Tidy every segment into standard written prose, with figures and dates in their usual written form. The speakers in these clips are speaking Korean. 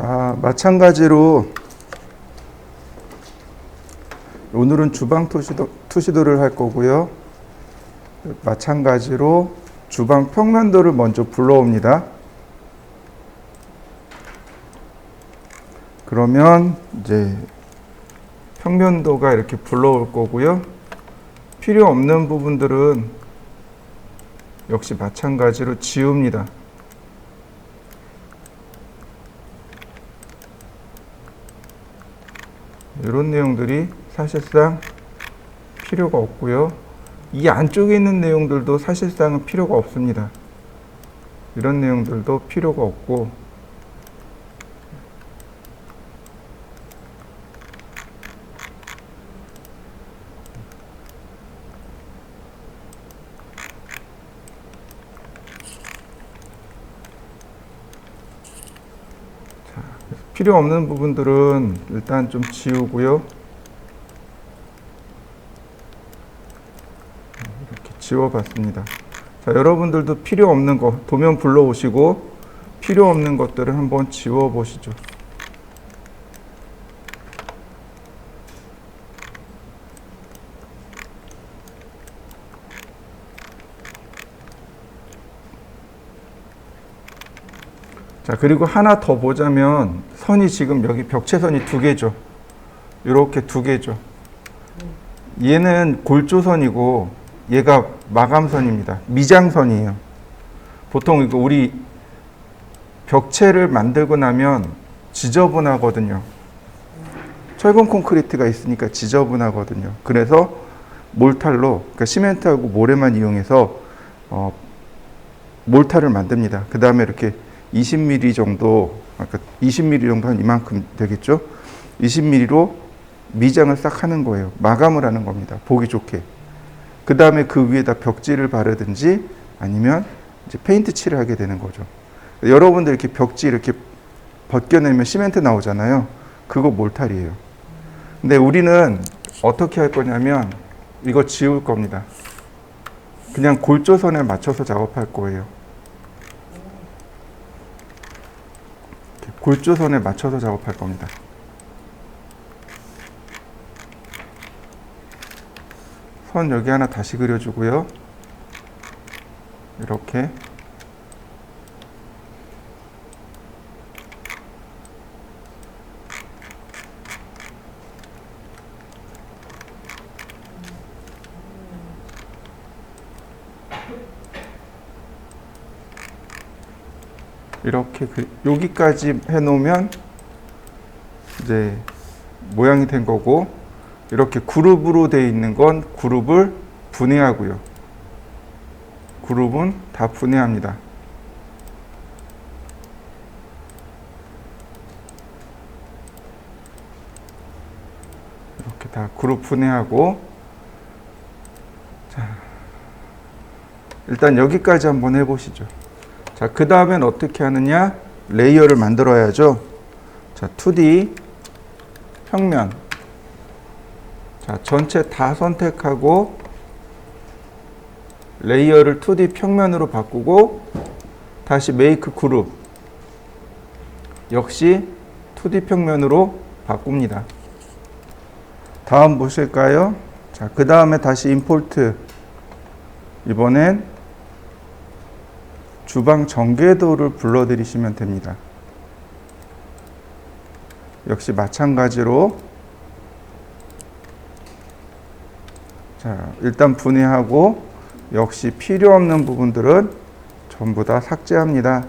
자, 마찬가지로 오늘은 주방 투시도를 할 거고요. 마찬가지로 주방 평면도를 먼저 불러옵니다. 그러면 이제 평면도가 이렇게 불러올 거고요. 필요 없는 부분들은 역시 마찬가지로 지웁니다. 이런 내용들이 사실상 필요가 없고요. 이 안쪽에 있는 내용들도 사실상은 필요가 없습니다. 이런 내용들도 필요가 없고, 필요 없는 부분들은 일단 좀 지우고요. 이렇게 지워봤습니다. 자, 여러분들도 필요 없는 거 도면 불러오시고 필요 없는 것들을 한번 지워보시죠. 자, 그리고 하나 더 보자면 선이 지금 여기 벽체선이 두 개죠. 이렇게 두 개죠. 얘는 골조선이고 얘가 마감선입니다. 미장선이에요. 보통 이거 우리 벽체를 만들고 나면 지저분하거든요. 철근 콘크리트가 있으니까 지저분하거든요. 그래서 몰탈로, 그러니까 시멘트하고 모래만 이용해서 몰탈을 만듭니다. 그 다음에 이렇게 20mm 정도, 아까 20mm 정도 한 이만큼 되겠죠? 20mm로 미장을 싹 하는 거예요. 마감을 하는 겁니다. 보기 좋게. 그 다음에 그 위에다 벽지를 바르든지 아니면 이제 페인트 칠을 하게 되는 거죠. 여러분들 이렇게 벽지 이렇게 벗겨내면 시멘트 나오잖아요. 그거 몰탈이에요. 근데 우리는 어떻게 할 거냐면 이거 지울 겁니다. 그냥 골조선에 맞춰서 작업할 거예요. 골조선에 맞춰서 작업할 겁니다. 선 여기 하나 다시 그려주고요. 이렇게 이렇게 여기까지 해놓으면 이제 모양이 된 거고, 이렇게 그룹으로 되어 있는 건 그룹을 분해하고요. 그룹은 다 분해합니다. 이렇게 다 그룹 분해하고, 자, 일단 여기까지 한번 해보시죠. 자, 그 다음엔 어떻게 하느냐? 레이어를 만들어야죠. 자, 2D 평면. 자, 전체 다 선택하고 레이어를 2D 평면으로 바꾸고 다시 메이크 그룹. 역시 2D 평면으로 바꿉니다. 다음 보실까요? 자, 그 다음에 다시 임포트. 이번엔 주방 전개도를 불러들이시면 됩니다. 역시 마찬가지로, 자, 일단 분해하고 역시 필요 없는 부분들은 전부 다 삭제합니다.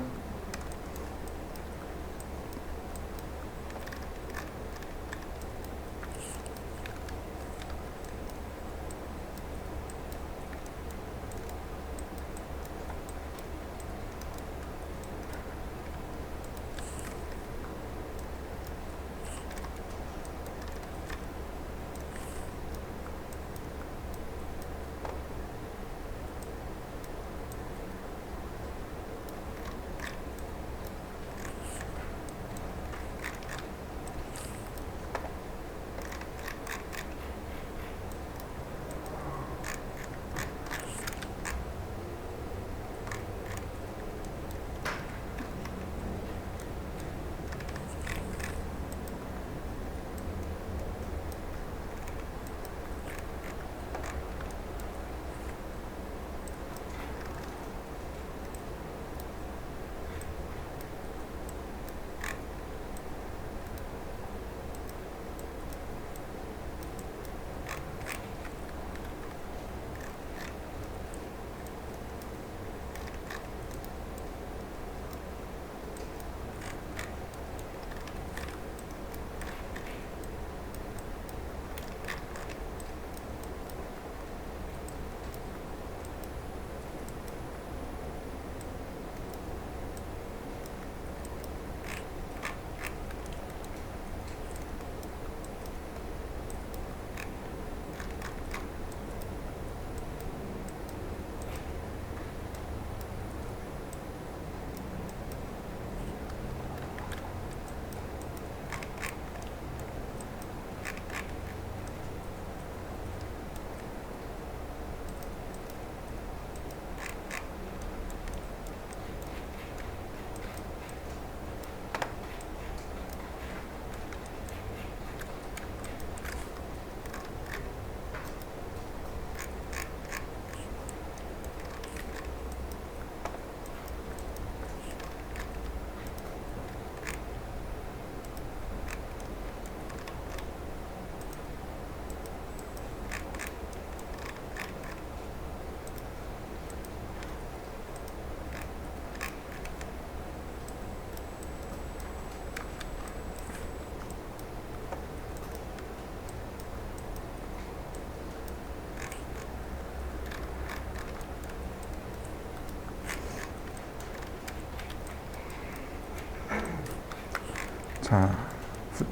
자,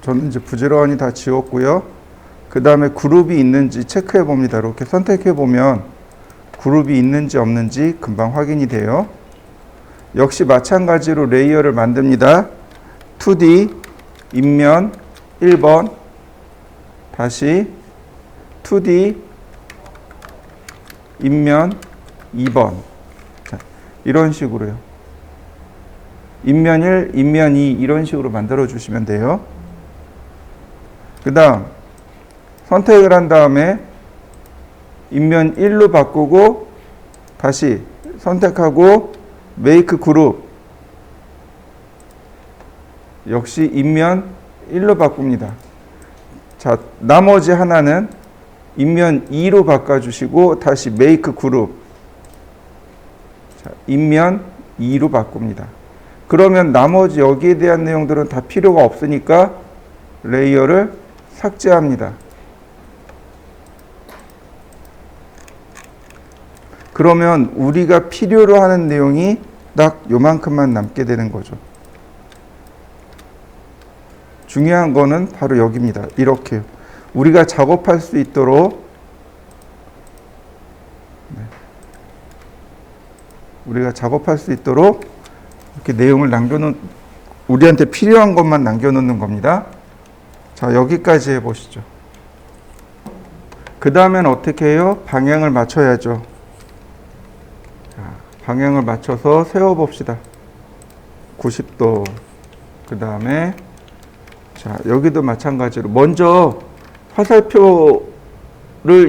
저는 이제 부지런히 다 지웠고요. 그 다음에 그룹이 있는지 체크해 봅니다. 이렇게 선택해 보면 그룹이 있는지 없는지 금방 확인이 돼요. 역시 마찬가지로 레이어를 만듭니다. 2D 인면 1번, 다시 2D 인면 2번. 자, 이런 식으로요. 인면 1, 인면 2 이런 식으로 만들어 주시면 돼요. 그 다음 선택을 한 다음에 인면 1로 바꾸고 다시 선택하고 메이크 그룹 역시 인면 1로 바꿉니다. 자, 나머지 하나는 인면 2로 바꿔주시고 다시 메이크 그룹 자, 인면 2로 바꿉니다. 그러면 나머지 여기에 대한 내용들은 다 필요가 없으니까 레이어를 삭제합니다. 그러면 우리가 필요로 하는 내용이 딱 요만큼만 남게 되는 거죠. 중요한 거는 바로 여기입니다. 이렇게 우리가 작업할 수 있도록 이렇게 내용을 남겨놓은 우리한테 필요한 것만 남겨놓는 겁니다. 자, 여기까지 해보시죠. 그 다음엔 어떻게 해요? 방향을 맞춰야죠. 자, 방향을 맞춰서 세워봅시다. 90도. 그 다음에 자, 여기도 마찬가지로 먼저 화살표를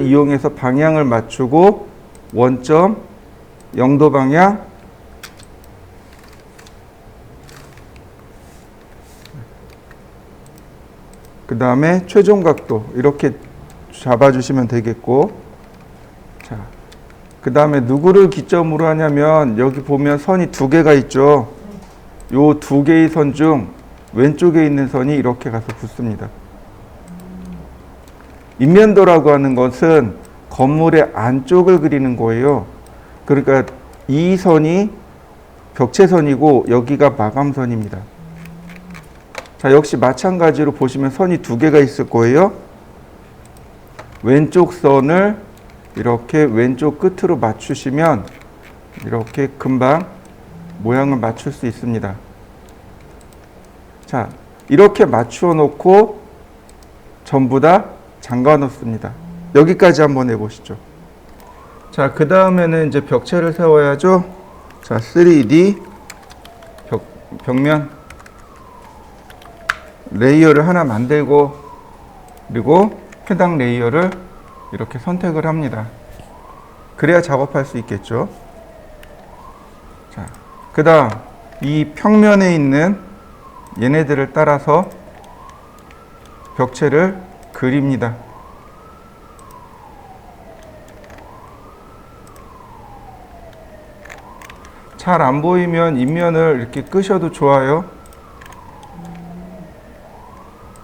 이용해서 방향을 맞추고 원점 0도 방향 그 다음에 최종 각도 이렇게 잡아주시면 되겠고 자, 그 다음에 누구를 기점으로 하냐면 여기 보면 선이 두 개가 있죠. 요 두 개의 선 중 왼쪽에 있는 선이 이렇게 가서 붙습니다. 인면도라고 하는 것은 건물의 안쪽을 그리는 거예요. 그러니까 이 선이 벽체선이고 여기가 마감선입니다. 자, 역시 마찬가지로 보시면 선이 두 개가 있을 거예요. 왼쪽 선을 이렇게 왼쪽 끝으로 맞추시면 이렇게 금방 모양을 맞출 수 있습니다. 자, 이렇게 맞추어 놓고 전부 다 잠가 놓습니다. 여기까지 한번 해보시죠. 자, 그 다음에는 이제 벽체를 세워야죠. 자, 3D 벽면 레이어를 하나 만들고 그리고 해당 레이어를 이렇게 선택을 합니다. 그래야 작업할 수 있겠죠. 자, 그 다음 이 평면에 있는 얘네들을 따라서 벽체를 그립니다. 잘 안 보이면 인면을 이렇게 끄셔도 좋아요.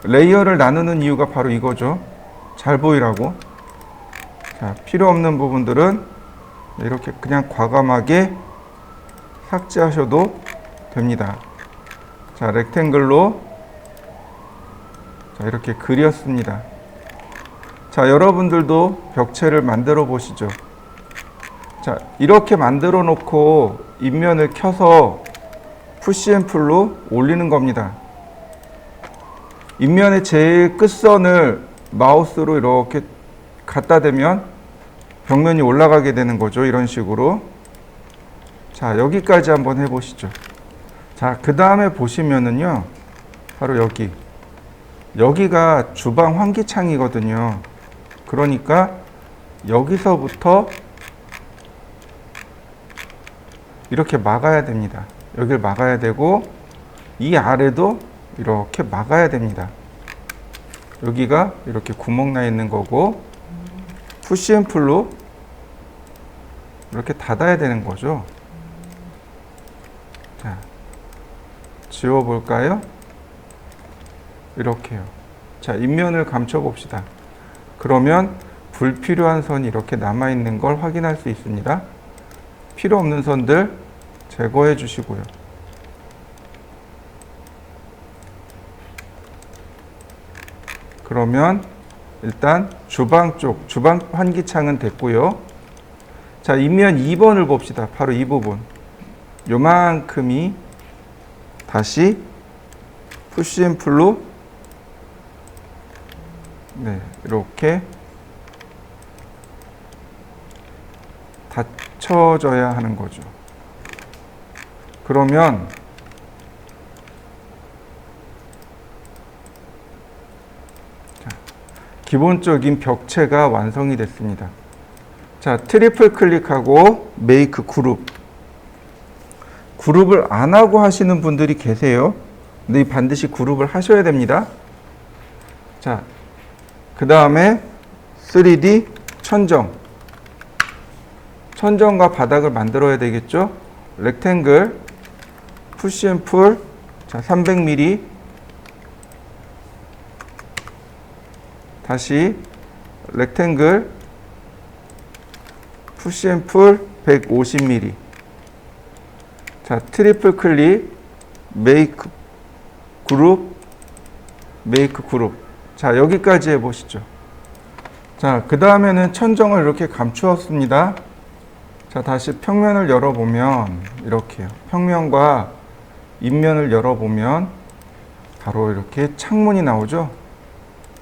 레이어를 나누는 이유가 바로 이거죠. 잘 보이라고. 자, 필요 없는 부분들은 이렇게 그냥 과감하게 삭제하셔도 됩니다. 자, 렉탱글로 자, 이렇게 그렸습니다. 자, 여러분들도 벽체를 만들어 보시죠. 자, 이렇게 만들어 놓고 인면을 켜서 푸시앤풀로 올리는 겁니다. 인면의 제일 끝선을 마우스로 이렇게 갖다 대면 벽면이 올라가게 되는 거죠. 이런 식으로. 자, 여기까지 한번 해보시죠. 자, 그 다음에 보시면은요, 바로 여기가 주방 환기창이거든요. 그러니까 여기서부터 이렇게 막아야 됩니다. 여기를 막아야 되고 이 아래도 이렇게 막아야 됩니다. 여기가 이렇게 구멍 나 있는 거고 푸시앤풀로 이렇게 닫아야 되는 거죠. 자, 지워볼까요? 이렇게요. 자, 인면을 감춰봅시다. 그러면 불필요한 선이 이렇게 남아있는 걸 확인할 수 있습니다. 필요 없는 선들 제거해 주시고요. 그러면 일단 주방 쪽, 주방 환기창은 됐고요. 자, 인면 2번을 봅시다. 바로 이 부분. 요만큼이 다시 푸시앤풀로 네, 이렇게 닫혀져야 하는 거죠. 그러면 기본적인 벽체가 완성이 됐습니다. 자, 트리플 클릭하고 메이크 그룹. 그룹을 안 하고 하시는 분들이 계세요. 근데 반드시 그룹을 하셔야 됩니다. 자, 그 다음에 3D 천정. 천정과 바닥을 만들어야 되겠죠? 렉탱글, 푸시앤풀, 자, 300mm. 다시 렉탱글, 푸시앤풀 150mm. 자, 트리플 클릭, 메이크 그룹, 메이크 그룹. 자, 여기까지 해보시죠. 자, 그 다음에는 천정을 이렇게 감추었습니다. 자, 다시 평면을 열어보면 이렇게요. 평면과 인면을 열어보면 바로 이렇게 창문이 나오죠.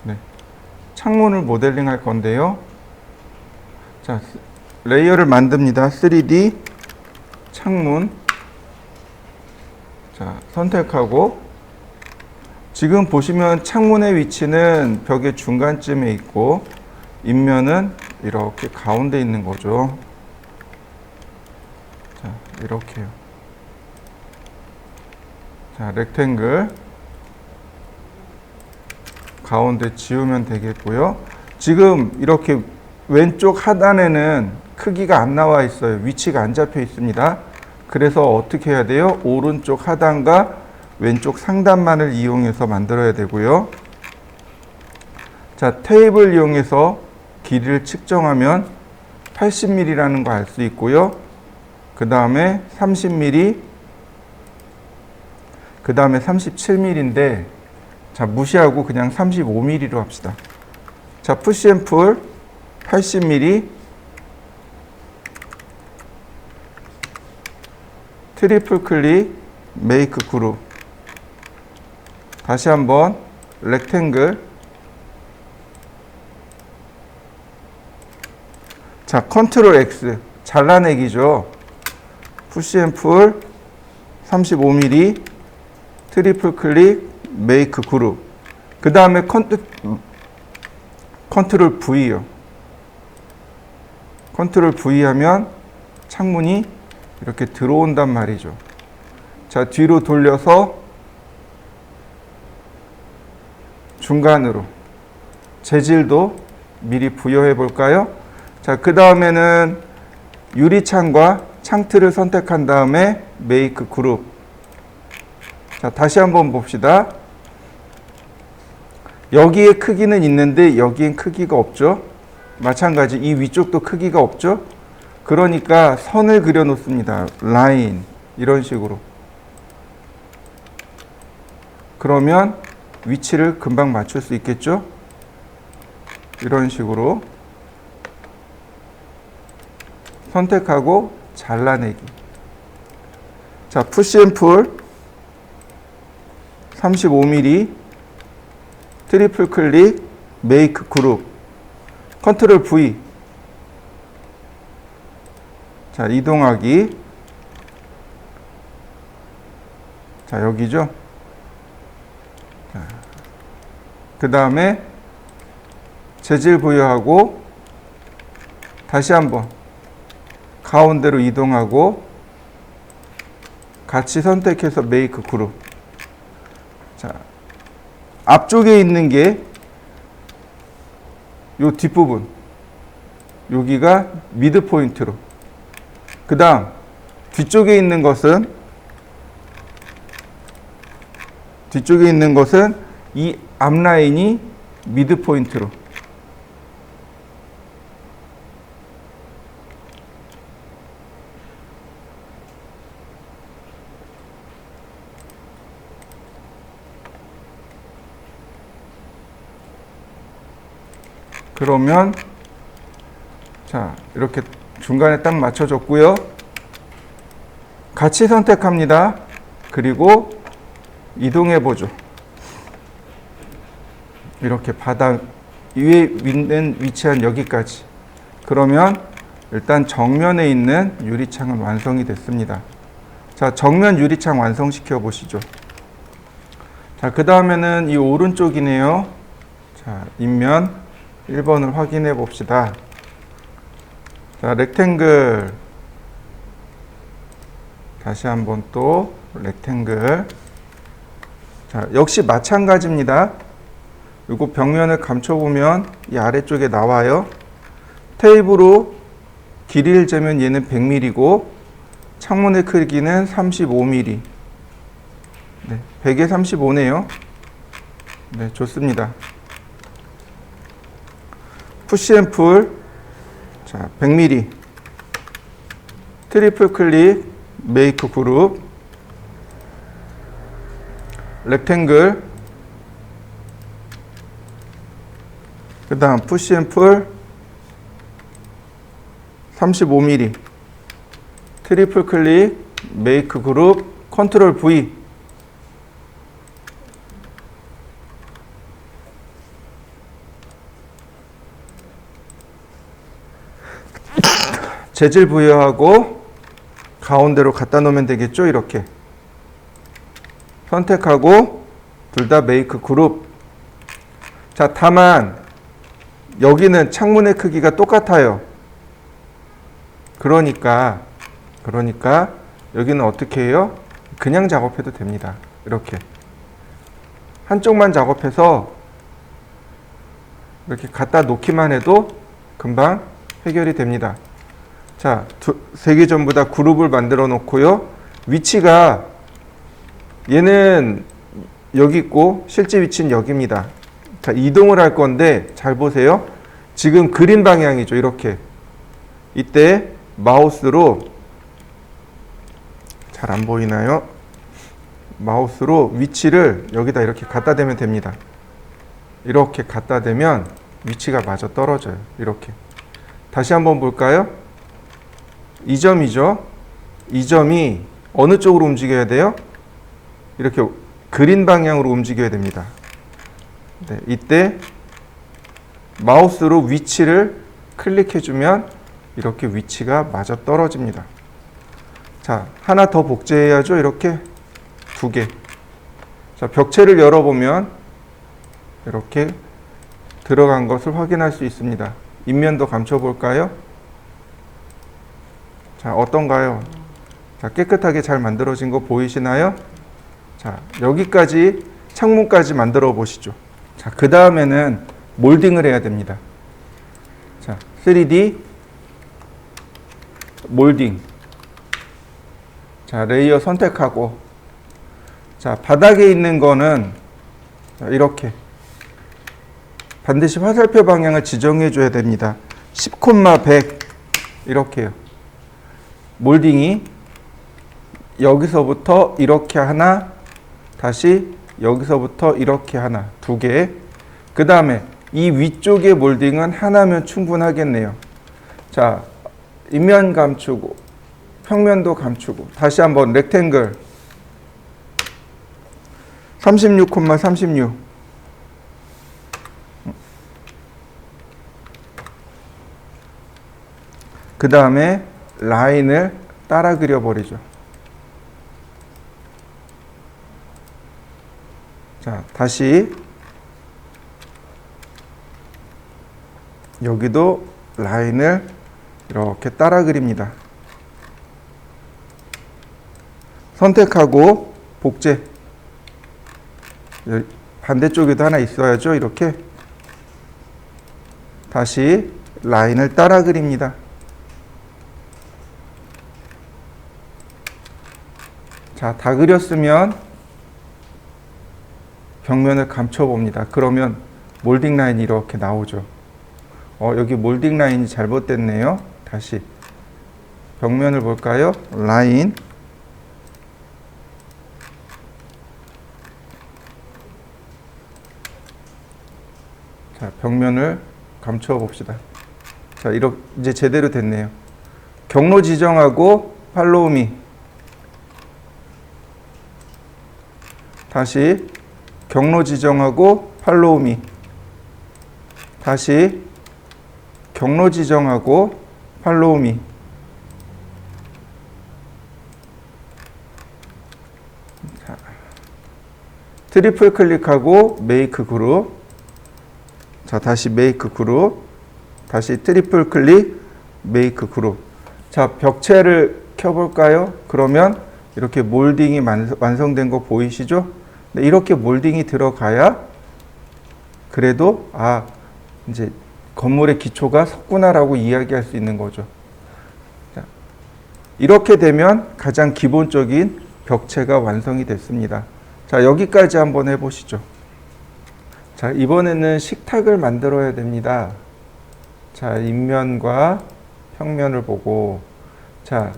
네. 창문을 모델링 할 건데요. 자, 레이어를 만듭니다. 3D 창문. 자, 선택하고 지금 보시면 창문의 위치는 벽의 중간쯤에 있고 인면은 이렇게 가운데 있는 거죠. 자, 이렇게요. 자, 렉탱글 가운데 지우면 되겠고요. 지금 이렇게 왼쪽 하단에는 크기가 안 나와 있어요. 위치가 안 잡혀 있습니다. 그래서 어떻게 해야 돼요? 오른쪽 하단과 왼쪽 상단만을 이용해서 만들어야 되고요. 자, 테이블 이용해서 길이를 측정하면 80mm라는 거 알 수 있고요. 그 다음에 30mm, 그 다음에 37mm인데 자, 무시하고 그냥 35mm로 합시다. 자, 푸시앤풀 80mm, 트리플 클릭, 메이크 그룹. 다시 한번 렉탱글. 자, 컨트롤 X 잘라내기죠. 푸시앤풀 35mm, 트리플 클릭, 메이크 그룹. 그 다음에 컨트롤 V요. 컨트롤 V 하면 창문이 이렇게 들어온단 말이죠. 자, 뒤로 돌려서 중간으로 재질도 미리 부여해 볼까요? 자, 그 다음에는 유리창과 창틀을 선택한 다음에 메이크 그룹. 자, 다시 한번 봅시다. 여기에 크기는 있는데 여기엔 크기가 없죠. 마찬가지 이 위쪽도 크기가 없죠. 그러니까 선을 그려 놓습니다. 라인 이런 식으로. 그러면 위치를 금방 맞출 수 있겠죠. 이런 식으로 선택하고 잘라내기. 자, 푸시앤풀 35mm, 트리플 클릭, 메이크 그룹, 컨트롤 V. 자, 이동하기. 자, 여기죠. 그 다음에 재질 부여하고 다시 한번 가운데로 이동하고 같이 선택해서 메이크 그룹. 자, 앞쪽에 있는 게 요 뒷부분, 여기가 미드 포인트로. 그 다음 뒤쪽에 있는 것은 이 앞라인이 미드 포인트로. 그러면 자, 이렇게 중간에 딱 맞춰줬고요. 같이 선택합니다. 그리고 이동해 보죠. 이렇게 바닥 위에 있는 위치한 여기까지. 그러면 일단 정면에 있는 유리창은 완성이 됐습니다. 자, 정면 유리창 완성시켜 보시죠. 자, 그 다음에는 이 오른쪽이네요. 자, 인면 1번을 확인해 봅시다. 자, 렉탱글. 다시 한번 또 렉탱글. 자, 역시 마찬가지입니다. 이거 벽면을 감춰보면 이 아래쪽에 나와요. 테이프로 길이를 재면 얘는 100mm고 창문의 크기는 35mm. 네, 100에 35네요. 네, 좋습니다. 푸시앤풀. 자, 100mm. 트리플 클릭, 메이크 그룹. 렉탱글. 그 다음 푸시앤풀 35mm. 트리플 클릭, 메이크 그룹, 컨트롤 V. 재질 부여하고 가운데로 갖다 놓으면 되겠죠. 이렇게 선택하고 둘 다 메이크 그룹. 자, 다만 여기는 창문의 크기가 똑같아요. 그러니까 여기는 어떻게 해요? 그냥 작업해도 됩니다. 이렇게 한쪽만 작업해서 이렇게 갖다 놓기만 해도 금방 해결이 됩니다. 자, 세 개 전부 다 그룹을 만들어 놓고요. 위치가 얘는 여기 있고 실제 위치는 여기입니다. 자, 이동을 할 건데 잘 보세요. 지금 그린 방향이죠. 이렇게. 이때 마우스로 잘 안 보이나요? 마우스로 위치를 여기다 이렇게 갖다 대면 됩니다. 이렇게 갖다 대면 위치가 맞아 떨어져요. 이렇게. 다시 한번 볼까요? 이 점이죠. 이 점이 어느 쪽으로 움직여야 돼요? 이렇게 그린 방향으로 움직여야 됩니다. 네, 이때 마우스로 위치를 클릭해주면 이렇게 위치가 맞아 떨어집니다. 자, 하나 더 복제해야죠. 이렇게 두 개. 자, 벽체를 열어보면 이렇게 들어간 것을 확인할 수 있습니다. 인면도 감춰볼까요? 자, 어떤가요? 자, 깨끗하게 잘 만들어진 거 보이시나요? 자, 여기까지 창문까지 만들어 보시죠. 자, 그 다음에는 몰딩을 해야 됩니다. 자, 3D 몰딩. 자, 레이어 선택하고, 자, 바닥에 있는 거는 이렇게 반드시 화살표 방향을 지정해 줘야 됩니다. 10,100 이렇게요. 몰딩이 여기서부터 이렇게 하나, 다시 여기서부터 이렇게 하나, 두 개. 그 다음에 이 위쪽의 몰딩은 하나면 충분하겠네요. 자, 인면 감추고 평면도 감추고 다시 한번 렉탱글 36,36. 그 다음에 라인을 따라 그려버리죠. 자, 다시 여기도 라인을 이렇게 따라 그립니다. 선택하고 복제. 반대쪽에도 하나 있어야죠. 이렇게 다시 라인을 따라 그립니다. 자, 다 그렸으면 벽면을 감춰 봅니다. 그러면 몰딩 라인이 이렇게 나오죠. 여기 몰딩 라인이 잘못됐네요. 다시 벽면을 볼까요? 라인. 자, 벽면을 감춰 봅시다. 자, 이렇게 이제 제대로 됐네요. 경로 지정하고 팔로우 미. 다시 경로 지정하고 팔로우 미. 다시 경로 지정하고 팔로우 미. 자, 트리플 클릭하고 메이크 그룹. 자, 다시 메이크 그룹. 다시 트리플 클릭 메이크 그룹. 자, 벽체를 켜볼까요? 그러면 이렇게 몰딩이 완성된 거 보이시죠? 네, 이렇게 몰딩이 들어가야 그래도 이제 건물의 기초가 섰구나라고 이야기할 수 있는 거죠. 자, 이렇게 되면 가장 기본적인 벽체가 완성이 됐습니다. 자, 여기까지 한번 해보시죠. 자, 이번에는 식탁을 만들어야 됩니다. 자, 인면과 평면을 보고, 자,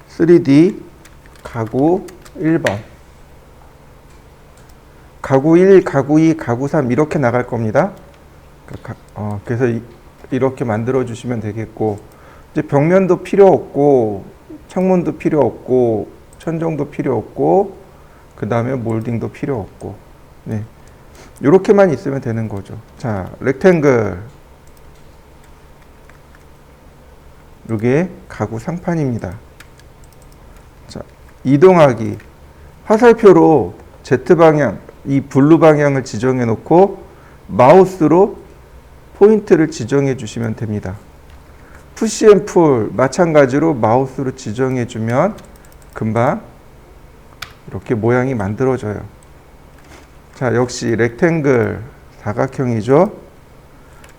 3D 가구 1번. 가구 1, 가구 2, 가구 3 이렇게 나갈 겁니다. 그래서 이렇게 만들어 주시면 되겠고, 이제 벽면도 필요 없고, 창문도 필요 없고, 천정도 필요 없고, 그 다음에 몰딩도 필요 없고, 네. 이렇게만 있으면 되는 거죠. 자, 렉탱글. 이게 가구 상판입니다. 자, 이동하기. 화살표로 Z방향, 이 블루 방향을 지정해 놓고 마우스로 포인트를 지정해 주시면 됩니다. 푸시 앤 풀 마찬가지로 마우스로 지정해 주면 금방 이렇게 모양이 만들어져요. 자, 역시 렉탱글 사각형이죠.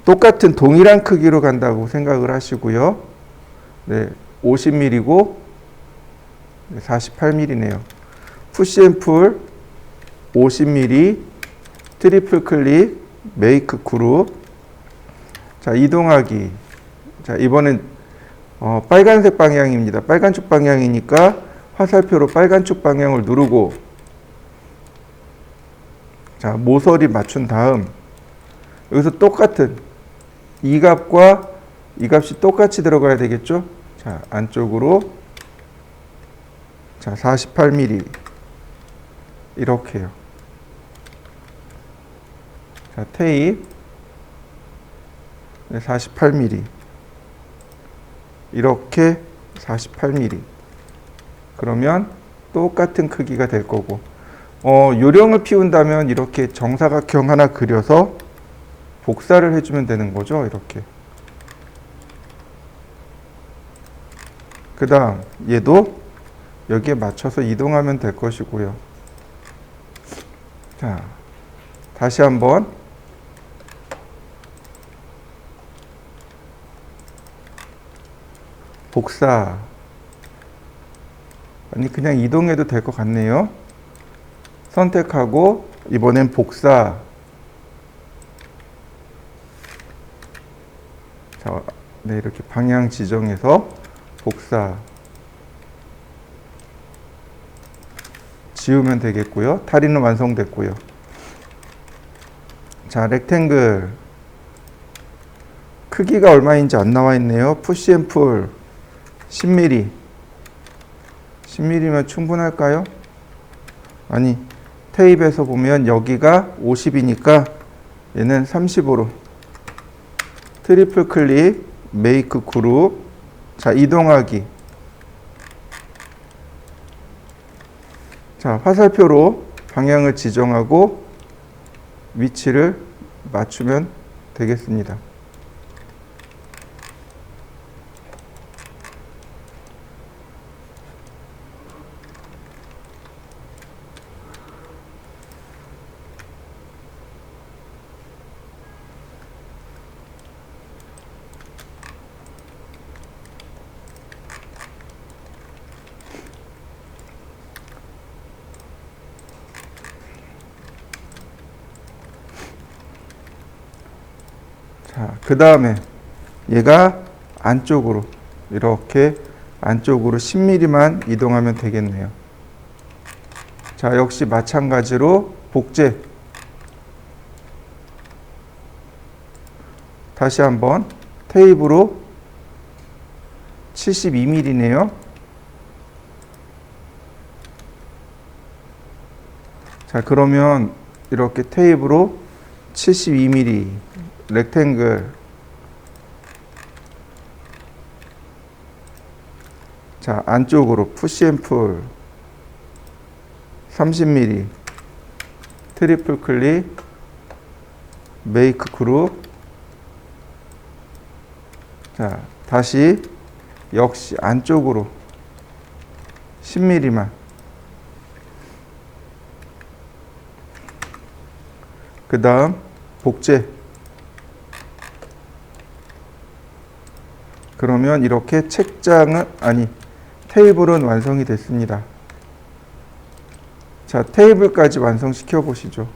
똑같은 동일한 크기로 간다고 생각을 하시고요. 네, 50mm고 48mm네요. 푸시 앤 풀 50mm 트리플 클릭 메이크 그룹. 자, 이동하기. 자, 이번엔 빨간색 방향입니다. 빨간축 방향이니까 화살표로 빨간축 방향을 누르고, 자, 모서리 맞춘 다음 여기서 똑같은 이 값과 이 값이 똑같이 들어가야 되겠죠? 자, 안쪽으로, 자, 48mm 이렇게요. 자, 테이프 48mm 이렇게 48mm. 그러면 똑같은 크기가 될 거고, 요령을 피운다면 이렇게 정사각형 하나 그려서 복사를 해주면 되는 거죠. 이렇게. 그 다음 얘도 여기에 맞춰서 이동하면 될 것이고요. 자, 다시 한번 복사. 아니, 그냥 이동해도 될 것 같네요. 선택하고 이번엔 복사. 자, 네, 이렇게 방향 지정해서 복사 지우면 되겠고요. 다리는 완성됐고요. 자, 렉탱글 크기가 얼마인지 안 나와 있네요. 푸시 앤 풀 10mm. 10mm면 충분할까요? 아니, 테이프에서 보면 여기가 50이니까 얘는 30으로 트리플 클릭 메이크 그룹. 자, 이동하기. 자, 화살표로 방향을 지정하고 위치를 맞추면 되겠습니다. 자, 그 다음에 얘가 안쪽으로 이렇게 안쪽으로 10mm만 이동하면 되겠네요. 자, 역시 마찬가지로 복제. 다시 한번 테이프로 72mm네요. 자, 그러면 이렇게 테이프로 72mm 렉탱글. 자, 안쪽으로 푸시앤풀 30mm 트리플 클릭 메이크 그룹. 자, 다시 역시 안쪽으로 10mm만. 그 다음 복제. 그러면 이렇게 책장은 테이블은 완성이 됐습니다. 자, 테이블까지 완성시켜 보시죠.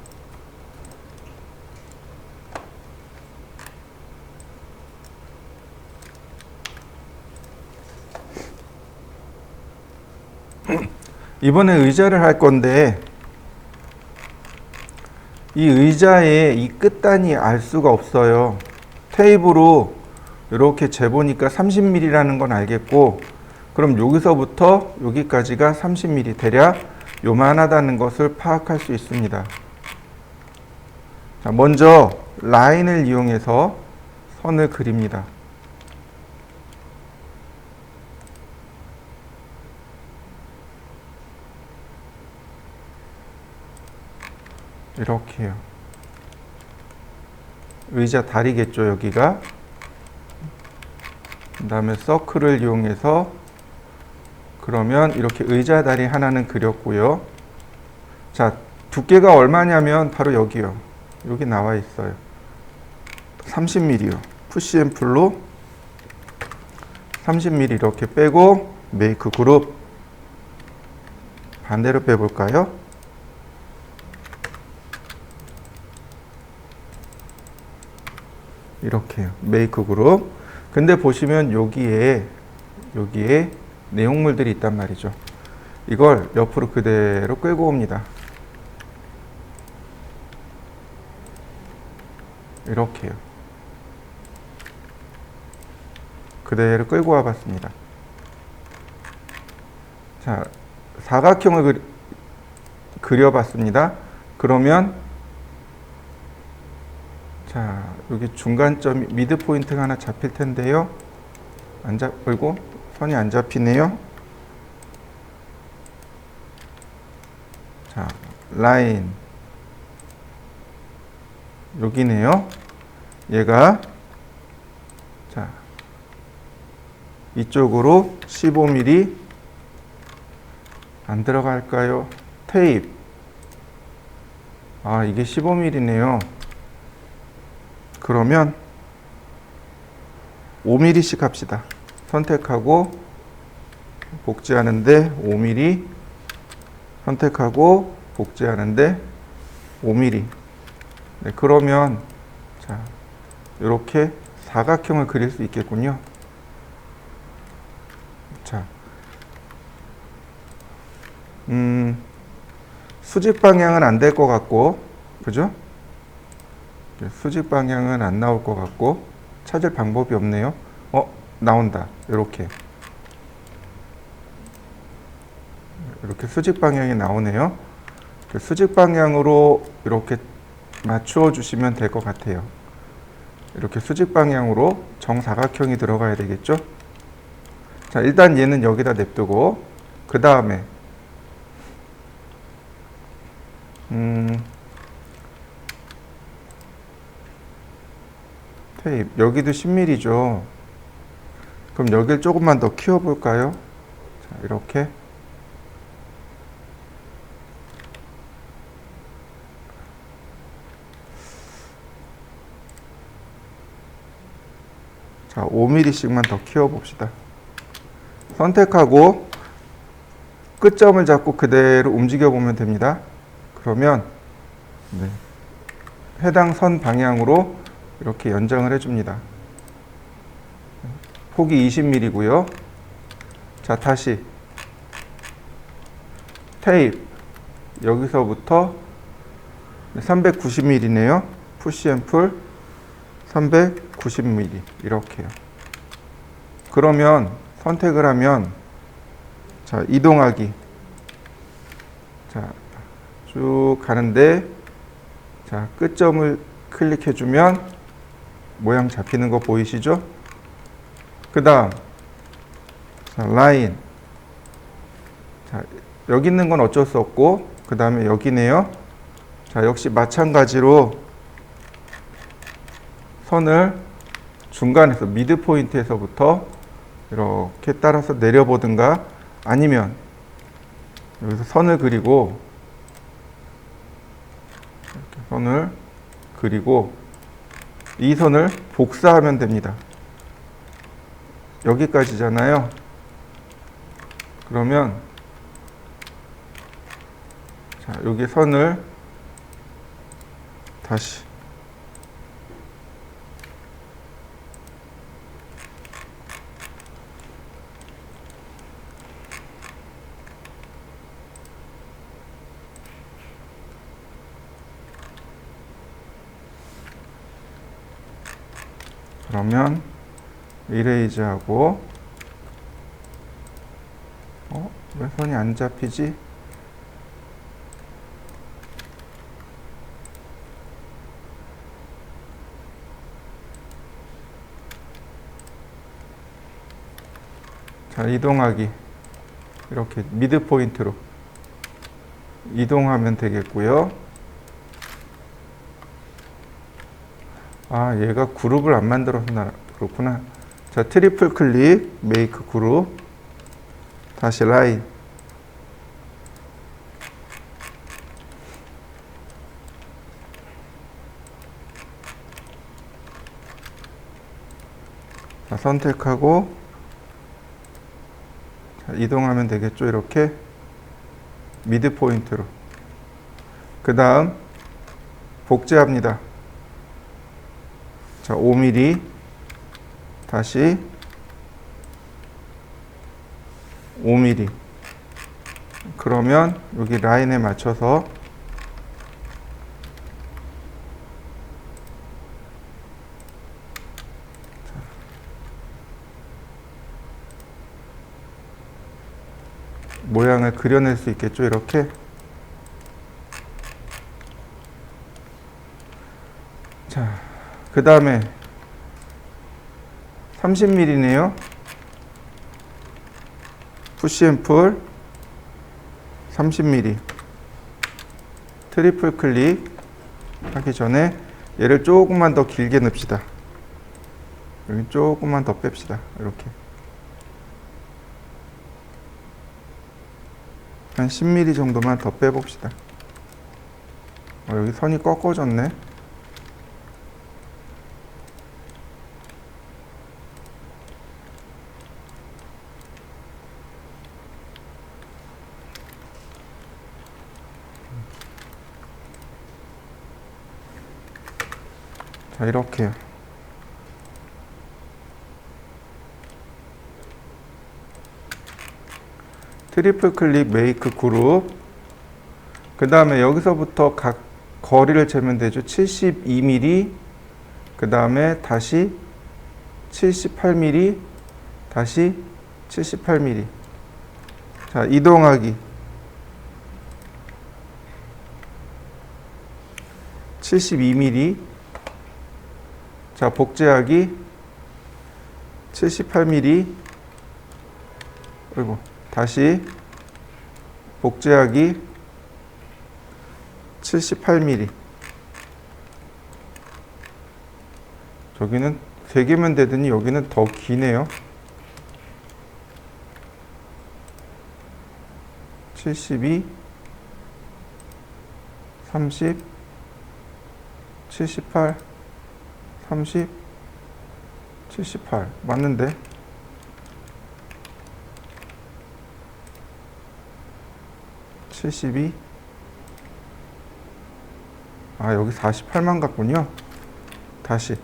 이번에 의자를 할 건데 이 의자의 이 끝단이 알 수가 없어요. 테이프로 이렇게 재보니까 30mm라는 건 알겠고, 그럼 여기서부터 여기까지가 30mm, 대략 요만하다는 것을 파악할 수 있습니다. 자, 먼저 라인을 이용해서 선을 그립니다. 이렇게요. 의자 다리겠죠, 여기가. 그 다음에 서클을 이용해서, 그러면 이렇게 의자 다리 하나는 그렸고요. 자, 두께가 얼마냐면 바로 여기요. 여기 나와 있어요. 30mm요. 푸시앤풀로 30mm 이렇게 빼고 메이크 그룹. 반대로 빼볼까요? 이렇게요. 메이크 그룹. 근데 보시면 여기에 내용물들이 있단 말이죠. 이걸 옆으로 그대로 끌고 옵니다. 이렇게요. 그대로 끌고 와봤습니다. 자, 사각형을 그려봤습니다. 그러면 자, 여기 중간점이 미드 포인트가 하나 잡힐 텐데요. 그리고 선이 안 잡히네요. 자, 라인 여기네요. 얘가 자, 이쪽으로 15mm 안 들어갈까요? 테이프. 아, 이게 15mm네요. 그러면 5mm씩 합시다. 선택하고 복제하는데 5mm, 선택하고 복제하는데 5mm. 네, 그러면 자, 이렇게 사각형을 그릴 수 있겠군요. 자, 수직 방향은 안 될 것 같고, 그죠? 수직 방향은 안 나올 것 같고, 찾을 방법이 없네요. 나온다. 이렇게 수직 방향이 나오네요. 수직 방향으로 이렇게 맞추어 주시면 될 것 같아요. 이렇게 수직 방향으로 정사각형이 들어가야 되겠죠? 자, 일단 얘는 여기다 냅두고, 그 다음에 테이프 여기도 10mm죠. 그럼 여기를 조금만 더 키워볼까요? 자, 이렇게 자, 5mm씩만 더 키워봅시다. 선택하고 끝점을 잡고 그대로 움직여 보면 됩니다. 그러면 네, 해당 선 방향으로 이렇게 연장을 해줍니다. 폭이 20mm고요. 자, 다시 테이프 여기서부터 390mm네요. 푸시앤풀 390mm 이렇게요. 그러면 선택을 하면 자, 이동하기. 자, 쭉 가는데 자, 끝점을 클릭해 주면 모양 잡히는 거 보이시죠? 그다음 자, 라인. 자, 여기 있는 건 어쩔 수 없고 그다음에 여기네요. 자, 역시 마찬가지로 선을 중간에서 미드 포인트에서부터 이렇게 따라서 내려보든가 아니면 여기서 선을 그리고 이렇게 선을 그리고 이 선을 복사하면 됩니다. 여기까지잖아요. 그러면 자, 여기 선을 다시 그러면 이레이즈하고 왜 선이 안 잡히지? 자, 이동하기. 이렇게 미드 포인트로 이동하면 되겠고요. 아, 얘가 그룹을 안 만들어서 그렇구나. 자, 트리플 클릭, 메이크 그룹. 다시 라인. 자, 선택하고 자, 이동하면 되겠죠. 이렇게 미드 포인트로. 그 다음 복제합니다. 자, 5mm 다시 5mm. 그러면 여기 라인에 맞춰서 모양을 그려낼 수 있겠죠. 이렇게. 자, 그 다음에 30mm네요. 푸시앤풀 30mm. 트리플 클릭 하기 전에 얘를 조금만 더 길게 넣읍시다. 여기 조금만 더 뺍시다. 이렇게. 한 10mm 정도만 더 빼봅시다. 여기 선이 꺾어졌네. 자, 이렇게요. 트리플 클릭 메이크 그룹. 그 다음에 여기서부터 각 거리를 재면 되죠. 72mm. 그 다음에 다시 78mm. 다시 78mm. 자, 이동하기. 72mm. 자, 복제하기. 78mm. 그리고 다시 복제하기. 78mm. 저기는 3개면 되더니 여기는 더 기네요. 72, 30, 78, 30, 78 맞는데? (72) 아, 여기 48만 같군요. 다시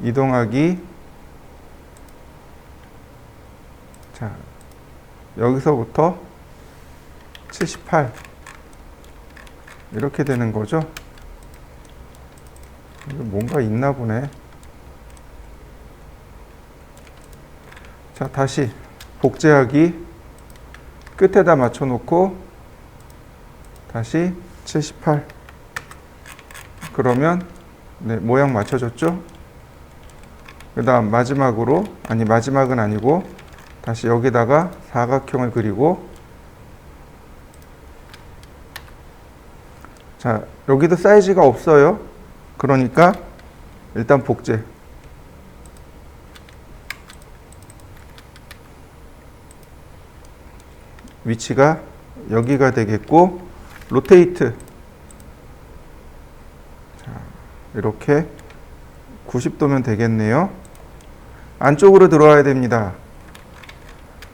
이동하기. 자, 여기서부터 78 이렇게 되는 거죠. 뭔가 있나 보네. 자, 다시 복제하기 끝에다 맞춰 놓고 다시 78. 그러면 네, 모양 맞춰졌죠? 그 다음 마지막으로, 아니 마지막은 아니고 다시 여기다가 사각형을 그리고, 자, 여기도 사이즈가 없어요. 그러니까 일단 복제. 위치가 여기가 되겠고, 로테이트. 자, 이렇게 90도면 되겠네요. 안쪽으로 들어와야 됩니다.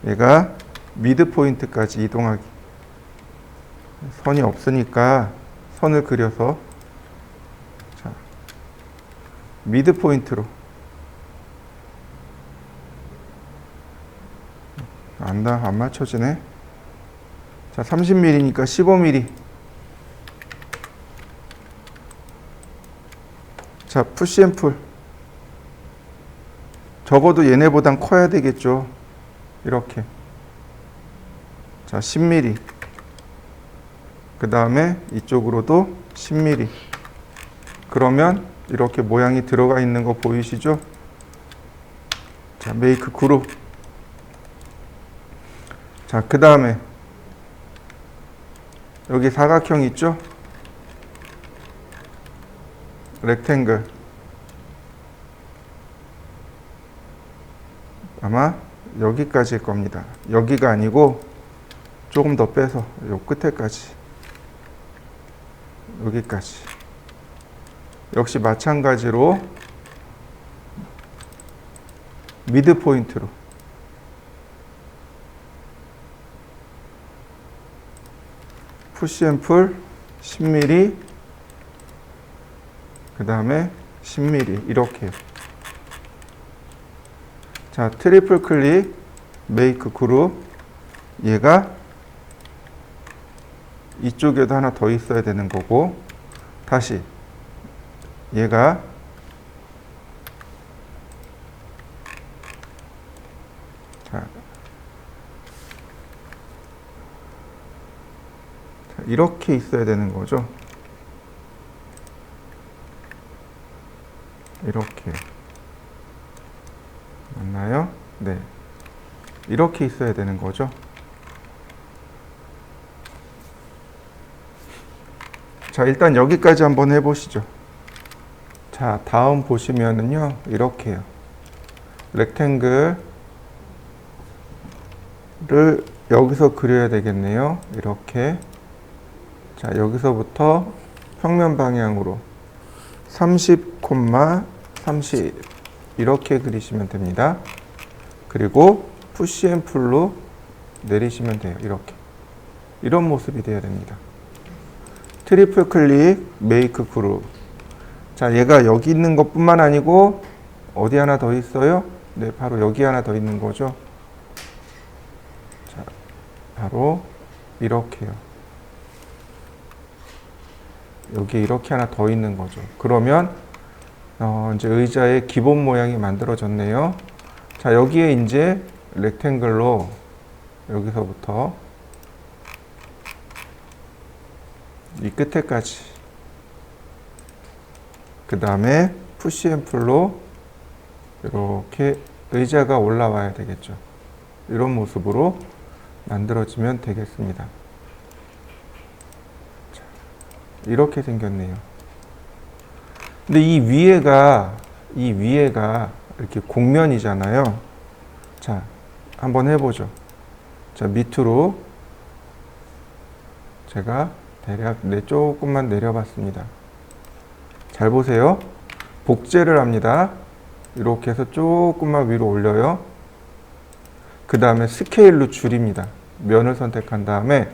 얘가 미드 포인트까지 이동하기. 선이 없으니까 선을 그려서, 자, 미드 포인트로. 안 맞춰지네. 자, 30mm니까 15mm. 자, 푸시앤풀. 적어도 얘네보단 커야 되겠죠. 이렇게. 자, 10mm. 그 다음에 이쪽으로도 10mm. 그러면 이렇게 모양이 들어가 있는 거 보이시죠? 자, 메이크 그룹. 자, 그 다음에 여기 사각형 있죠? 렉탱글. 아마 여기까지일 겁니다. 여기가 아니고 조금 더 빼서 요 끝에까지. 여기까지. 역시 마찬가지로 미드 포인트로. 푸시앤풀 10mm, 그 다음에 10mm 이렇게. 자, 트리플 클릭, 메이크 그룹. 얘가 이쪽에도 하나 더 있어야 되는 거고, 다시 얘가 자, 이렇게 있어야 되는 거죠. 이렇게. 맞나요? 네. 이렇게 있어야 되는 거죠. 자, 일단 여기까지 한번 해보시죠. 자, 다음 보시면은요, 이렇게요. 렉탱글을 여기서 그려야 되겠네요. 이렇게. 자, 여기서부터 평면 방향으로 30, 30 이렇게 그리시면 됩니다. 그리고 푸시 앤 풀로 내리시면 돼요. 이렇게. 이런 모습이 되어야 됩니다. 트리플 클릭, 메이크 그룹. 자, 얘가 여기 있는 것뿐만 아니고 어디 하나 더 있어요? 네, 바로 여기 하나 더 있는 거죠. 자, 바로 이렇게요. 여기 이렇게 하나 더 있는 거죠. 그러면 이제 의자의 기본 모양이 만들어졌네요. 자, 여기에 이제 렉탱글로 여기서부터 이 끝에까지, 그 다음에 푸시 앤 풀로 이렇게 의자가 올라와야 되겠죠. 이런 모습으로 만들어지면 되겠습니다. 자, 이렇게 생겼네요. 근데 이 위에가 이렇게 곡면이잖아요. 자, 한번 해보죠. 자, 밑으로 제가 대략 조금만 내려봤습니다. 잘 보세요. 복제를 합니다. 이렇게 해서 조금만 위로 올려요. 그 다음에 스케일로 줄입니다. 면을 선택한 다음에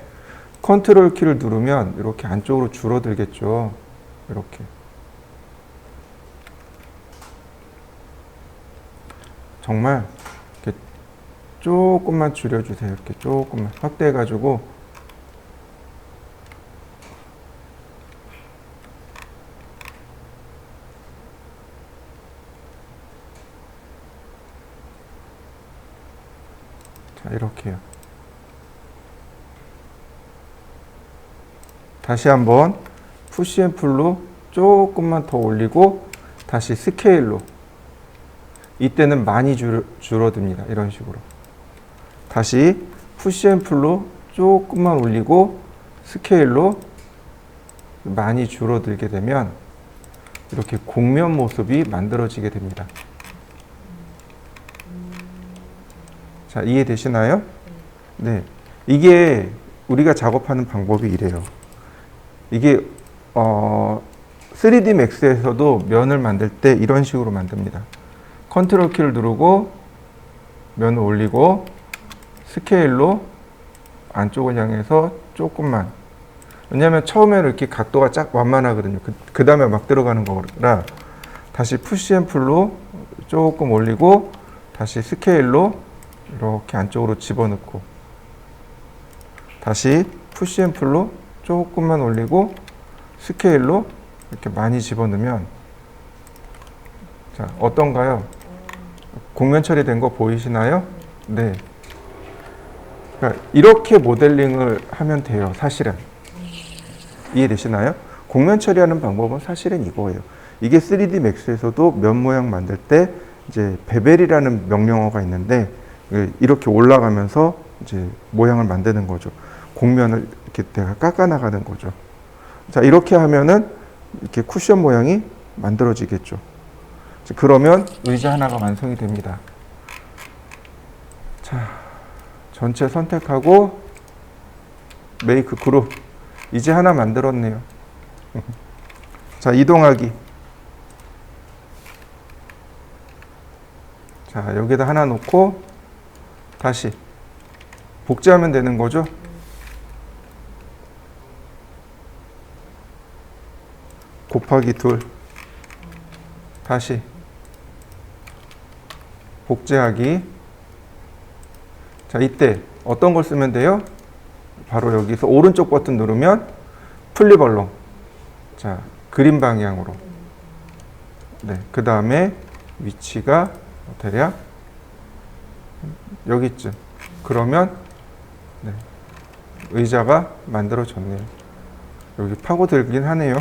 컨트롤 키를 누르면 이렇게 안쪽으로 줄어들겠죠. 이렇게. 정말 이렇게 조금만 줄여주세요. 이렇게 조금만 확대해가지고 이렇게요. 다시 한번 푸시 앤 풀로 조금만 더 올리고 다시 스케일로. 이때는 많이 줄어듭니다. 이런 식으로. 다시 푸시 앤 풀로 조금만 올리고 스케일로 많이 줄어들게 되면 이렇게 곡면 모습이 만들어지게 됩니다. 자, 이해되시나요? 네. 이게 우리가 작업하는 방법이 이래요. 이게 3D Max에서도 면을 만들 때 이런 식으로 만듭니다. 컨트롤 키를 누르고 면을 올리고 스케일로 안쪽을 향해서 조금만. 왜냐하면 처음에는 이렇게 각도가 쫙 완만하거든요. 그 다음에 막 들어가는 거라 다시 푸시 앤 풀로 조금 올리고 다시 스케일로 이렇게 안쪽으로 집어넣고 다시 푸시 앤 풀로 조금만 올리고 스케일로 이렇게 많이 집어넣으면 자, 어떤가요? 곡면 처리된 거 보이시나요? 네. 그러니까 이렇게 모델링을 하면 돼요, 사실은. 이해되시나요? 곡면 처리하는 방법은 사실은 이거예요. 이게 3D Max에서도 면 모양 만들 때 이제 베벨이라는 명령어가 있는데 이렇게 올라가면서 이제 모양을 만드는 거죠. 곡면을 이렇게 내가 깎아 나가는 거죠. 자, 이렇게 하면은 이렇게 쿠션 모양이 만들어지겠죠. 그러면 의자 하나가 완성이 됩니다. 자, 전체 선택하고 메이크 그룹. 이제 하나 만들었네요. 자, 이동하기. 자, 여기다 하나 놓고 다시 복제하면 되는 거죠. 곱하기 2. 다시 복제하기. 자, 이때 어떤 걸 쓰면 돼요? 바로 여기서 오른쪽 버튼 누르면 플립얼롱. 자, 그림 방향으로. 네, 그 다음에 위치가 대략 여기쯤. 그러면 네, 의자가 만들어졌네요. 여기 파고들긴 하네요.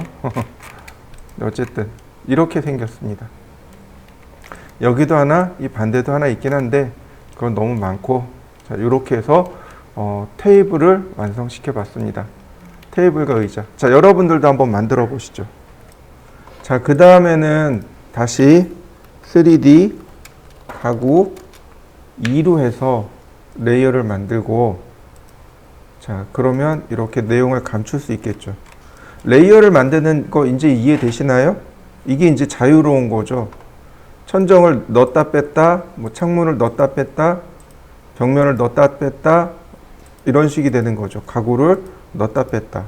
어쨌든 이렇게 생겼습니다. 여기도 하나, 이 반대도 하나 있긴 한데 그건 너무 많고, 자, 이렇게 해서 테이블을 완성시켜 봤습니다. 테이블과 의자. 자, 여러분들도 한번 만들어 보시죠. 자, 그 다음에는 다시 3D 가구 2로 해서 레이어를 만들고, 자, 그러면 이렇게 내용을 감출 수 있겠죠. 레이어를 만드는 거 이제 이해되시나요? 이게 이제 자유로운 거죠. 천정을 넣었다 뺐다, 뭐 창문을 넣었다 뺐다, 벽면을 넣었다 뺐다, 이런 식이 되는 거죠. 가구를 넣었다 뺐다.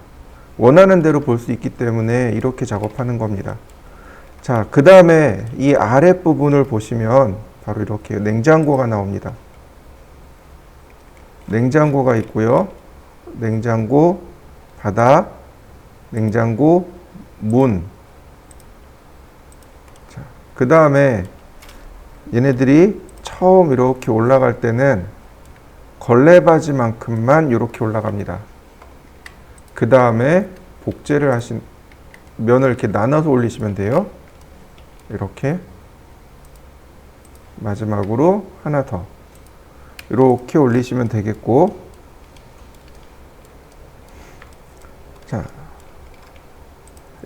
원하는 대로 볼 수 있기 때문에 이렇게 작업하는 겁니다. 자, 그 다음에 이 아랫부분을 보시면 바로 이렇게 냉장고가 나옵니다. 냉장고가 있고요. 냉장고, 바닥, 냉장고, 문. 자, 그 다음에 얘네들이 처음 이렇게 올라갈 때는 걸레바지만큼만 이렇게 올라갑니다. 그 다음에 복제를 하신 면을 이렇게 나눠서 올리시면 돼요. 이렇게. 마지막으로 하나 더. 이렇게 올리시면 되겠고, 자,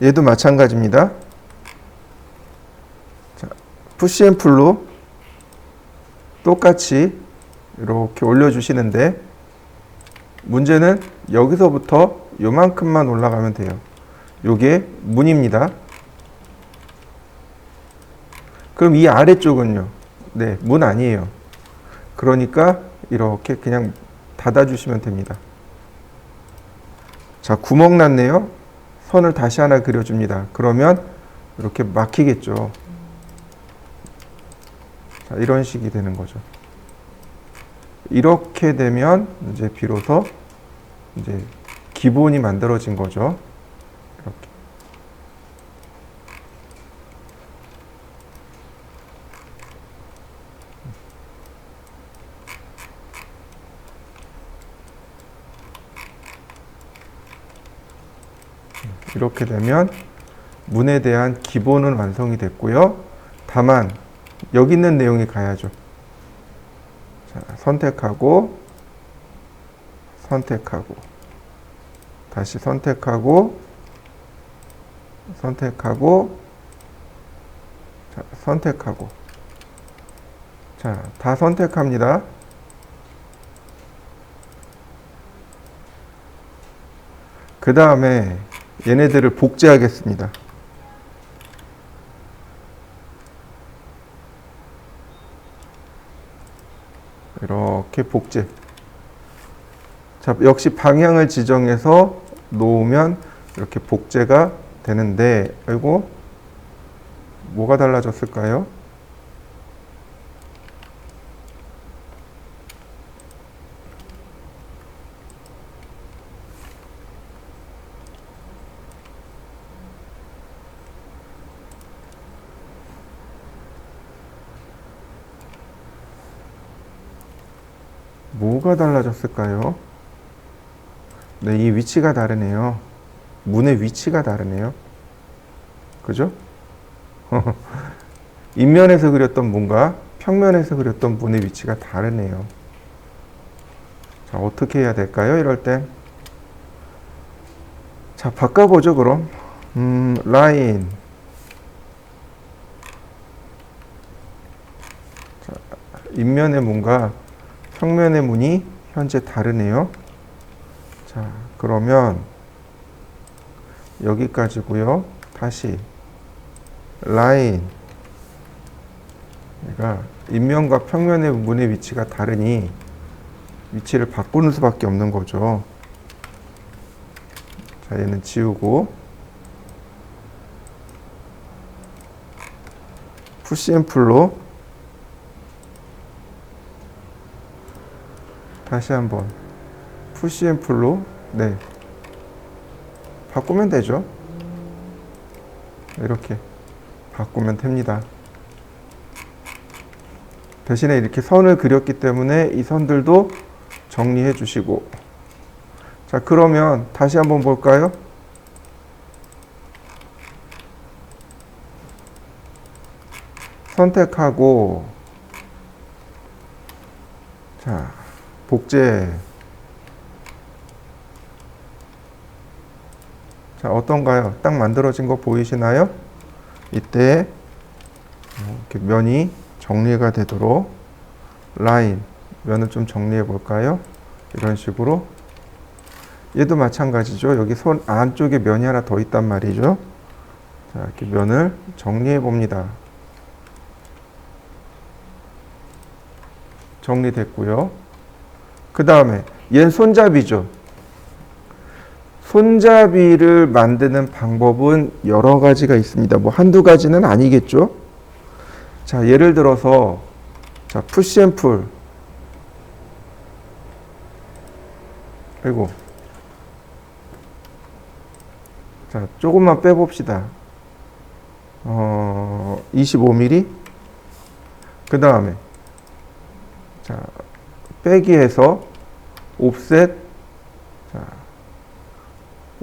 얘도 마찬가지입니다. 자, 푸시 앤 풀로 똑같이 이렇게 올려주시는데, 문제는 여기서부터 요만큼만 올라가면 돼요. 요게 문입니다. 그럼 이 아래쪽은요? 네, 문 아니에요. 그러니까 이렇게 그냥 닫아주시면 됩니다. 자, 구멍 났네요. 선을 다시 하나 그려줍니다. 그러면 이렇게 막히겠죠. 자, 이런 식이 되는 거죠. 이렇게 되면 이제 비로소 이제 기본이 만들어진 거죠. 이렇게. 이렇게 되면 문에 대한 기본은 완성이 됐고요. 다만 여기 있는 내용이 가야죠. 자, 선택하고 다시 선택하고 자, 자, 다 선택합니다. 그 다음에 얘네들을 복제하겠습니다. 이렇게 복제. 자, 역시 방향을 지정해서 놓으면 이렇게 복제가 되는데, 아이고, 뭐가 달라졌을까요? 뭐가 달라졌을까요? 네, 이 위치가 다르네요. 문의 위치가 다르네요. 그죠? 인면에서 그렸던 문과 평면에서 그렸던 문의 위치가 다르네요. 자, 어떻게 해야 될까요? 이럴 때. 자, 바꿔보죠, 그럼. 라인. 자, 인면의 문과 평면의 문이 현재 다르네요. 자, 그러면 여기까지고요. 다시 라인. 그러니까 인면과 평면의 문의 위치가 다르니 위치를 바꾸는 수밖에 없는 거죠. 자, 얘는 지우고 푸시 앤 풀로 다시 한번 푸시 앤 풀로 네, 바꾸면 되죠. 이렇게 바꾸면 됩니다. 대신에 이렇게 선을 그렸기 때문에 이 선들도 정리해 주시고. 자, 그러면 다시 한번 볼까요? 선택하고, 자, 복제. 자, 어떤가요? 딱 만들어진 거 보이시나요? 이때 이렇게 면이 정리가 되도록 라인, 면을 좀 정리해 볼까요? 이런 식으로. 얘도 마찬가지죠. 여기 손 안쪽에 면이 하나 더 있단 말이죠. 자, 이렇게 면을 정리해 봅니다. 정리됐고요. 그 다음에 얘는 손잡이죠. 손잡이를 만드는 방법은 여러 가지가 있습니다. 뭐 한두 가지는 아니겠죠. 자, 예를 들어서 자, 푸시 앤 풀. 그리고 자, 조금만 빼봅시다. 25mm. 그 다음에 자, 빼기해서 옵셋. 자,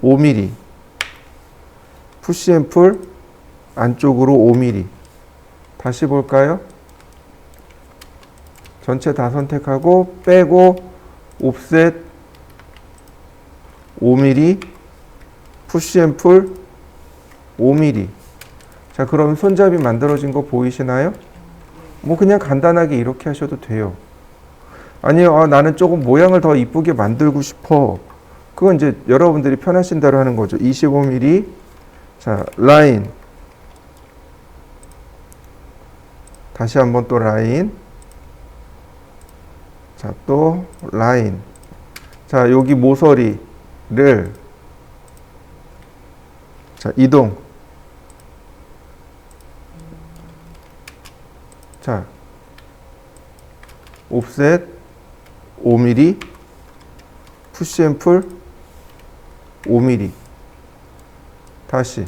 5mm. 푸시 앤 풀 안쪽으로 5mm. 다시 볼까요? 전체 다 선택하고 빼고 옵셋 5mm. 푸시 앤 풀 5mm. 자, 그럼 손잡이 만들어진 거 보이시나요? 뭐 그냥 간단하게 이렇게 하셔도 돼요. 아니요, 나는 조금 모양을 더 이쁘게 만들고 싶어. 그건 이제 여러분들이 편하신 대로 하는 거죠. 25mm. 자, 라인. 다시 한번 또 라인. 자, 또 라인. 자, 여기 모서리를 자, 이동. 자, 옵셋 5mm. 푸시 앤 풀 5mm. 다시.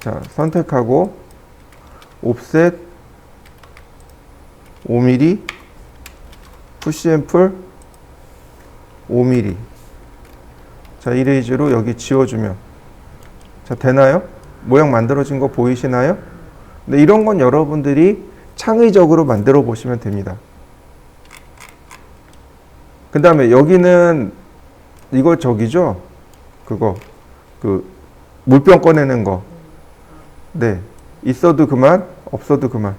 자, 선택하고 옵셋 5mm. 푸시 앤 풀 5mm. 자, 이레이즈로 여기 지워주면. 자, 되나요? 모양 만들어진 거 보이시나요? 근데 이런 건 여러분들이 창의적으로 만들어 보시면 됩니다. 그 다음에 여기는 이거 저기죠? 그거. 물병 꺼내는 거. 네. 있어도 그만, 없어도 그만.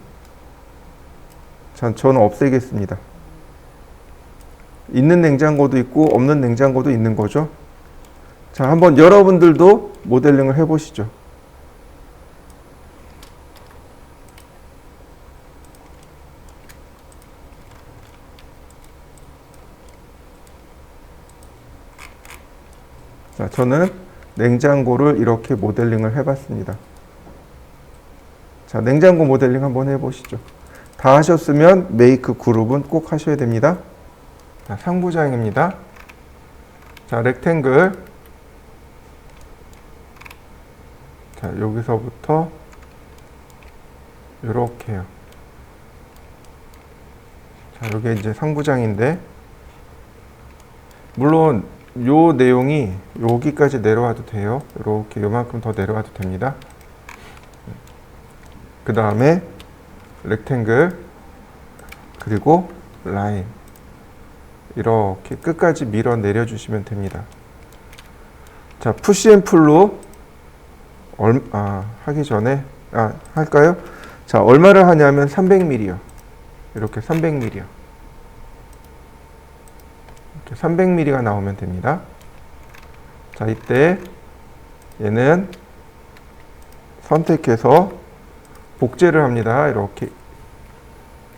저는 없애겠습니다. 있는 냉장고도 있고 없는 냉장고도 있는 거죠. 자, 한번 여러분들도 모델링을 해보시죠. 자, 저는 냉장고를 이렇게 모델링을 해봤습니다. 자, 냉장고 모델링 한번 해보시죠. 다 하셨으면 메이크 그룹은 꼭 하셔야 됩니다. 자, 상부장입니다. 자, 렉탱글. 자, 여기서부터 이렇게요. 자, 이게 이제 상부장인데, 물론 요 내용이 여기까지 내려와도 돼요. 이렇게 요만큼 더 내려와도 됩니다. 그 다음에 렉탱글, 그리고 라인, 이렇게 끝까지 밀어 내려 주시면 됩니다. 자, 푸시 앤 풀로 하기 전에 할까요? 자, 얼마를 하냐면 300mm요. 이렇게 300mm요. 이렇게 300mm가 나오면 됩니다. 자, 이때 얘는 선택해서 복제를 합니다. 이렇게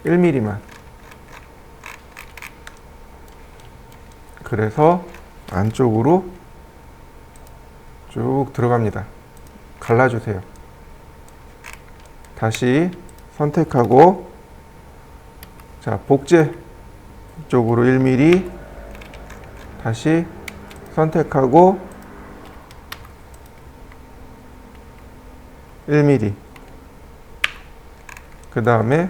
1mm만. 그래서 안쪽으로 쭉 들어갑니다. 갈라주세요. 다시 선택하고, 자, 복제 쪽으로 1mm, 다시 선택하고 1mm, 그 다음에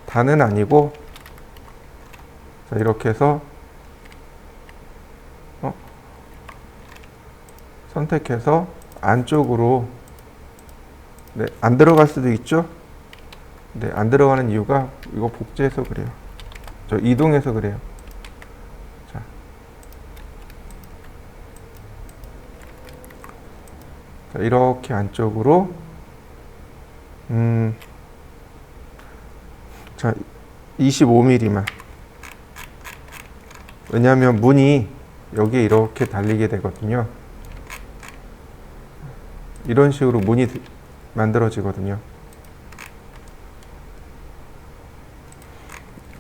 다는 아니고, 자, 이렇게 해서 선택해서 안쪽으로, 네, 안 들어갈 수도 있죠. 네, 안 들어가는 이유가 이거 복제해서 그래요. 저 이동해서 그래요. 자, 자, 이렇게 안쪽으로, 자, 25mm만. 왜냐하면 문이 여기에 이렇게 달리게 되거든요. 이런 식으로 문이 만들어지거든요.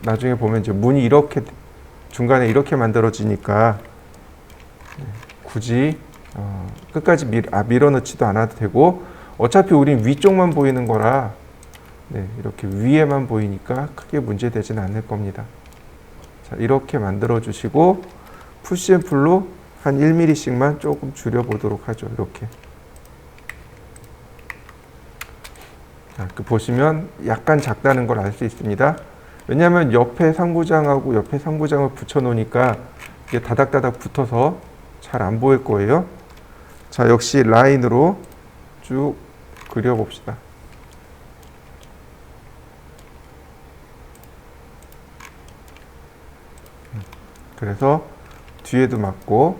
나중에 보면 이제 문이 이렇게 중간에 이렇게 만들어지니까 굳이 끝까지 밀어넣지도 않아도 되고, 어차피 우린 위쪽만 보이는 거라, 네, 이렇게 위에만 보이니까 크게 문제되지는 않을 겁니다. 자, 이렇게 만들어 주시고 푸시 앤 풀로 한 1mm씩만 조금 줄여 보도록 하죠. 이렇게. 자, 보시면 약간 작다는 걸 알 수 있습니다. 왜냐하면 옆에 상부장하고 옆에 상부장을 붙여 놓으니까 이게 다닥다닥 붙어서 잘 안 보일 거예요. 자, 역시 라인으로 쭉 그려 봅시다. 그래서 뒤에도 맞고,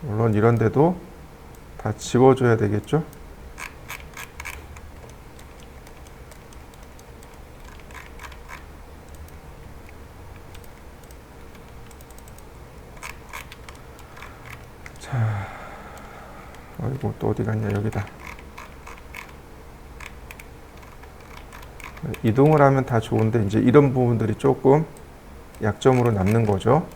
물론 이런 데도 다 지워줘야 되겠죠. 자, 아이고, 또 어디 갔냐. 여기다. 이동을 하면 다 좋은데 이제 이런 부분들이 조금 약점으로 남는 거죠.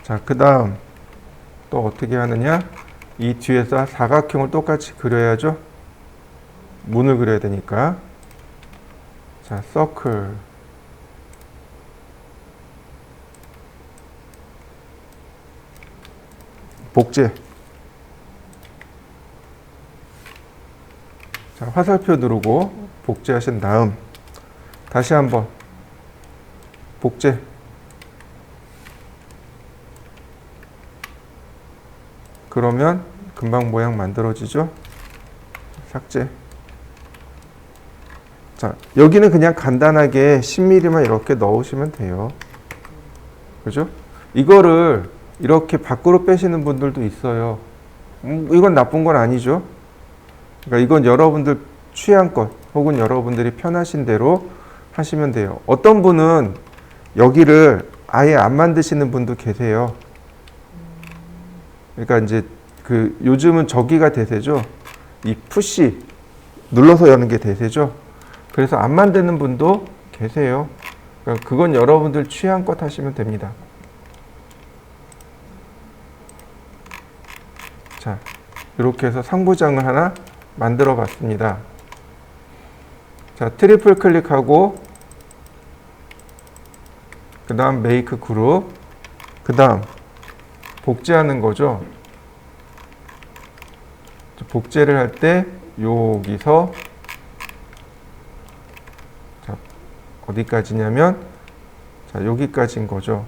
자, 그 다음 또 어떻게 하느냐. 이 뒤에서 사각형을 똑같이 그려야죠. 문을 그려야 되니까. 자, 서클. 복제. 자, 화살표 누르고 복제하신 다음 다시 한번 복제. 그러면 금방 모양 만들어지죠? 삭제. 자, 여기는 그냥 간단하게 10mm만 이렇게 넣으시면 돼요. 그죠? 이거를 이렇게 밖으로 빼시는 분들도 있어요. 이건 나쁜 건 아니죠. 그러니까 이건 여러분들 취향껏 혹은 여러분들이 편하신 대로 하시면 돼요. 어떤 분은 여기를 아예 안 만드시는 분도 계세요. 그러니까 이제 그 요즘은 저기가 대세죠. 이 푸시 눌러서 여는 게 대세죠. 그래서 안 만드는 분도 계세요. 그러니까 그건 여러분들 취향껏 하시면 됩니다. 자, 이렇게 해서 상부장을 하나 만들어 봤습니다. 자, 트리플 클릭하고 그 다음 메이크 그룹, 그 다음 복제하는 거죠. 복제를 할 때 여기서 자, 어디까지냐면 자, 여기까지인 거죠.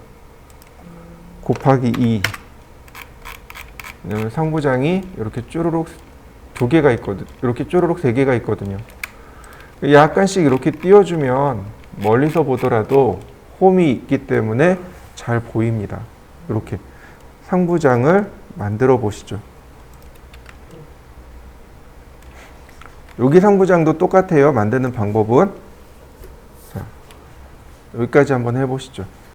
곱하기 2. 왜냐면 상부장이 이렇게 쪼르륵 2개가 있거든. 이렇게 쪼르륵 3개가 있거든요. 약간씩 이렇게 띄워주면 멀리서 보더라도 홈이 있기 때문에 잘 보입니다. 이렇게 상부장을 만들어 보시죠. 여기 상부장도 똑같아요. 만드는 방법은. 자, 여기까지 한번 해보시죠.